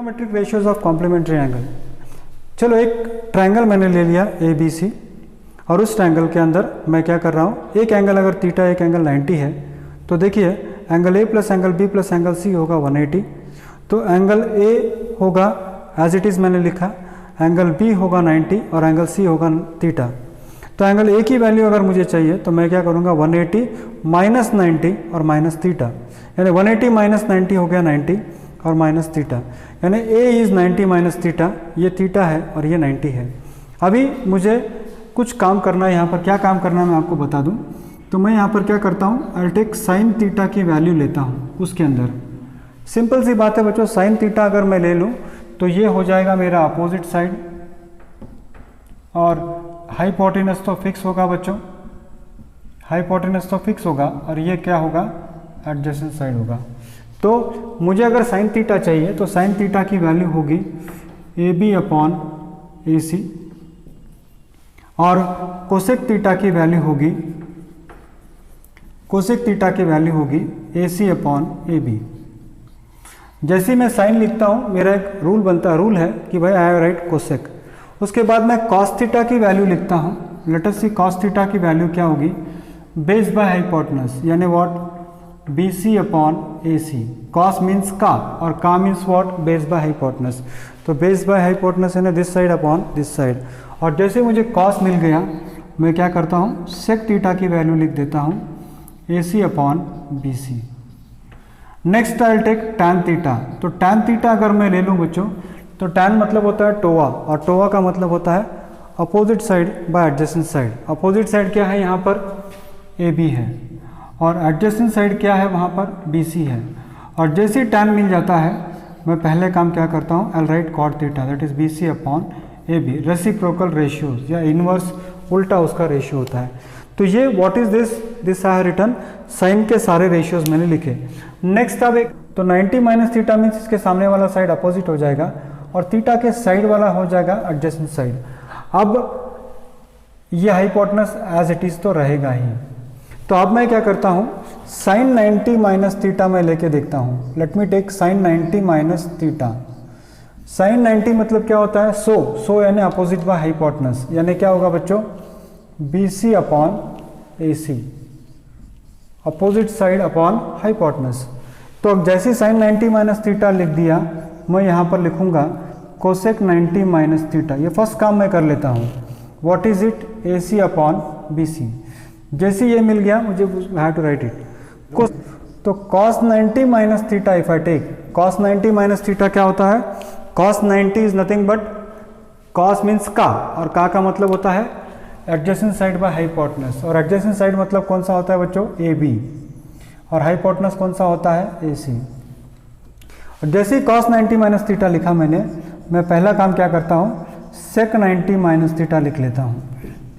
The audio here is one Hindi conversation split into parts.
Trigonometric ratios of complementary angle. चलो एक ट्रायंगल मैंने ले लिया ए बी सी, और उस ट्रायंगल के अंदर मैं क्या कर रहा हूँ, एक एंगल अगर थीटा एक एंगल 90 है तो देखिए angle A plus angle B plus angle C होगा 180। तो एंगल ए होगा एज इट इज़ मैंने लिखा, एंगल बी होगा 90 और एंगल सी होगा थीटा। तो एंगल ए की वैल्यू अगर मुझे चाहिए तो मैं क्या करूँगा, 180 माइनस 90 और माइनस थीटा, यानी 180 माइनस 90 हो गया 90 और माइनस थीटा, यानी ए इज़ 90 माइनस थीटा, ये थीटा है और ये 90 है। अभी मुझे कुछ काम करना है यहाँ पर, क्या काम करना है मैं आपको बता दूँ। तो मैं यहाँ पर क्या करता हूँ, आई टेक साइन थीटा की वैल्यू लेता हूँ उसके अंदर। सिंपल सी बात है बच्चों, साइन थीटा अगर मैं ले लूँ तो ये हो जाएगा मेरा अपोजिट साइड, और हाइपोटेनस तो फिक्स होगा बच्चों, हाइपोटेनस तो फिक्स होगा, और ये क्या होगा, एडजेसेंट साइड होगा। तो मुझे अगर साइन थीटा चाहिए तो साइन थीटा की वैल्यू होगी ए बी अपॉन ए सी, और कोसेक थीटा की वैल्यू होगी, कोसेक थीटा की वैल्यू होगी ए सी अपॉन ए बी। जैसे मैं साइन लिखता हूँ मेरा एक रूल बनता है, रूल है कि भाई आई हैव राइट कोसेक। उसके बाद मैं कॉस थीटा की वैल्यू लिखता हूँ। Let us see cos theta की वैल्यू क्या होगी, बेस बाय हाइपोटेनस, यानी what, B C upon A C. Cos means का और का means what, base by hypotenuse. तो बेस बाय हाइपोटेनस यानी this side upon this side. और जैसे मुझे कॉस मिल गया मैं क्या करता हूँ, सेक थीटा की वैल्यू लिख देता हूँ A C upon B C. Next I take tan theta. तो टैन थीटा अगर मैं ले लूँ बच्चों तो टैन मतलब होता है टोआ, और टोआ का मतलब होता है opposite side by adjacent side. Opposite side क्या है यहाँ पर, ए बी है, और एडजेसेंट साइड क्या है वहाँ पर, बी सी है। और जैसे टैन मिल जाता है मैं पहले काम क्या करता हूँ, I write cot theta, that is B C upon A B. Reciprocal ratios या इनवर्स उल्टा उसका रेशियो होता है। तो ये what is this I have written, sine के सारे रेशियोज मैंने लिखे। नेक्स्ट अब एक, तो 90 माइनस थीटा मीन्स इसके सामने वाला साइड अपोजिट हो जाएगा, और थीटा के साइड वाला हो जाएगा एडजेसेंट साइड। अब ये हाइपोटेनस एज इट इज तो रहेगा ही। तो अब मैं क्या करता हूँ, साइन 90 माइनस थीटा मैं लेके देखता हूँ। Let me take sine 90 minus theta. Sine 90 मतलब क्या होता है, सो यानी अपोजिट बाय हाइपोटेनस, यानी क्या होगा बच्चों, B C upon A C, opposite side upon hypotenuse. तो अब जैसे साइन 90 माइनस थीटा लिख दिया, मैं यहाँ पर लिखूंगा कोसेक 90 माइनस थीटा। ये फर्स्ट काम मैं कर लेता हूँ, what is it, A C upon B C. जैसे ये मिल गया मुझे हैव टू राइट इट। तो cos 90 minus theta if I take, cos 90 minus theta क्या होता है, cos 90 is nothing but, cos means का, और का मतलब होता है एडजेसेंट साइड बाय हाइपोटेनस, और एडजेसेंट साइड मतलब कौन सा होता है बच्चों, ए बी, और हाइपोटेनस कौन सा होता है, ए सी। और जैसे ही कॉस 90 माइनस थीटा लिखा मैंने, मैं पहला काम क्या करता हूँ, सेक 90 माइनस थीटा लिख लेता हूँ,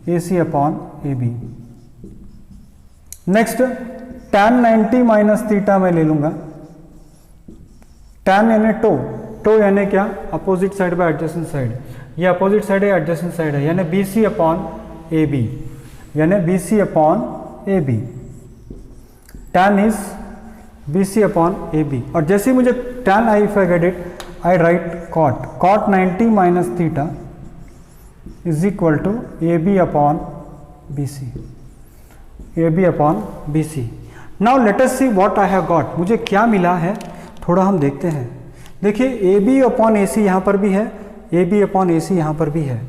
A C upon A B. Next tan 90 minus theta मैं ले लूँगा। टैन यानी टो यानी क्या, opposite side by adjacent side. ये अपोजिट साइड है, एडजेसेंट साइड है, यानी B C upon A B, यानी B C upon A B. Tan is B C upon A B. और जैसे मुझे tan I if I get it, I write cot, cot 90 minus theta is equal to A B upon B C, A B upon B C. Now let us see what I have got, मुझे क्या मिला है थोड़ा हम देखते हैं। देखिए ए बी अपॉन ए सी यहाँ पर भी है, ए बी अपॉन ए सी यहाँ पर भी है,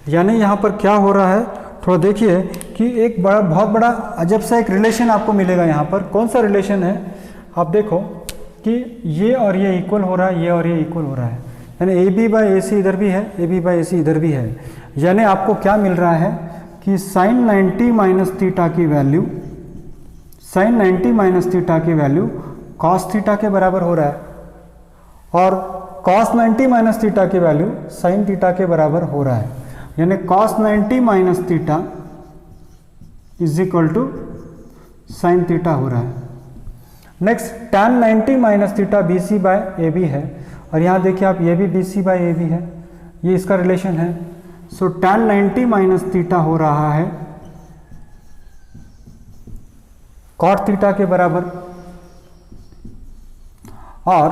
यानी यहाँ पर क्या हो रहा है, थोड़ा देखिए कि एक बड़ा बहुत बड़ा अजब सा एक रिलेशन आपको मिलेगा यहाँ पर। कौन सा रिलेशन है, आप देखो कि ये और ये इक्वल हो रहा है, ये और ये इक्वल हो रहा है, यानी ए बी बाई ए सी इधर भी है, ए बी बाई ए सी इधर भी है। यानी आपको क्या मिल रहा है कि साइन 90 माइनस थीटा की वैल्यू, साइन 90 माइनस थीटा की वैल्यू कॉस थीटा के बराबर हो रहा है, और कॉस 90 माइनस थीटा की वैल्यू साइन थीटा के बराबर हो रहा है, यानी cos 90 minus theta is equal to sine theta हो रहा है। Next tan 90 minus theta B C by A B है, और यहाँ देखिए आप ये भी B C by A B है, ये इसका रिलेशन है। सो टैन 90 माइनस थीटा हो रहा है कॉट थीटा के बराबर, और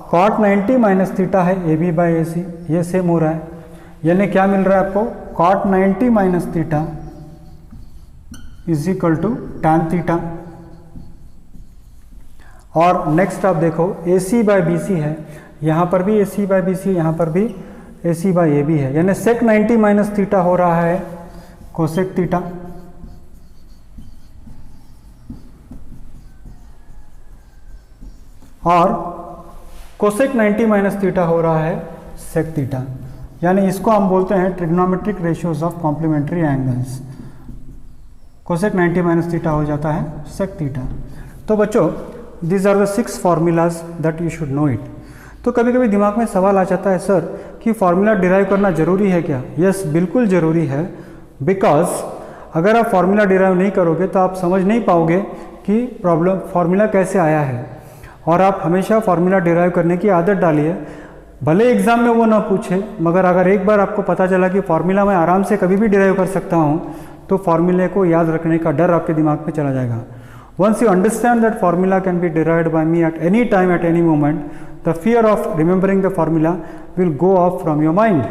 cot 90 माइनस थीटा है ए बी बाई ए सी, ये सेम हो रहा है, यानी क्या मिल रहा है आपको, cot 90 minus theta is equal to tan theta. और नेक्स्ट आप देखो ए सी बाई बी सी है, यहाँ पर भी ए सी बाई बी सी, यहाँ पर भी ए सी बाई ए बी है, यानी sec 90 माइनस थीटा हो रहा है कोसेक थीटा, और कोसेक 90 माइनस थीटा हो रहा है सेक थीटा, यानी इसको हम बोलते हैं trigonometric ratios of complementary angles. Cosec 90 minus theta हो जाता है सेक थीटा। तो बच्चों these are the 6 formulas that you should know it. तो कभी कभी दिमाग में सवाल आ जाता है सर कि फार्मूला डिराइव करना ज़रूरी है क्या? यस, बिल्कुल ज़रूरी है, बिकॉज अगर आप फार्मूला डिराइव नहीं करोगे तो आप समझ नहीं पाओगे कि प्रॉब्लम फार्मूला कैसे आया है। और आप हमेशा फार्मूला डिराइव करने की आदत डालिए, भले एग्ज़ाम में वो ना पूछे, मगर अगर एक बार आपको पता चला कि फार्मूला मैं आराम से कभी भी डिराइव कर सकता हूँ, तो फार्मूले को याद रखने का डर आपके दिमाग में चला जाएगा। Once you understand that formula can be derived by me at any time, at any moment, the fear of remembering the formula will go off from your mind.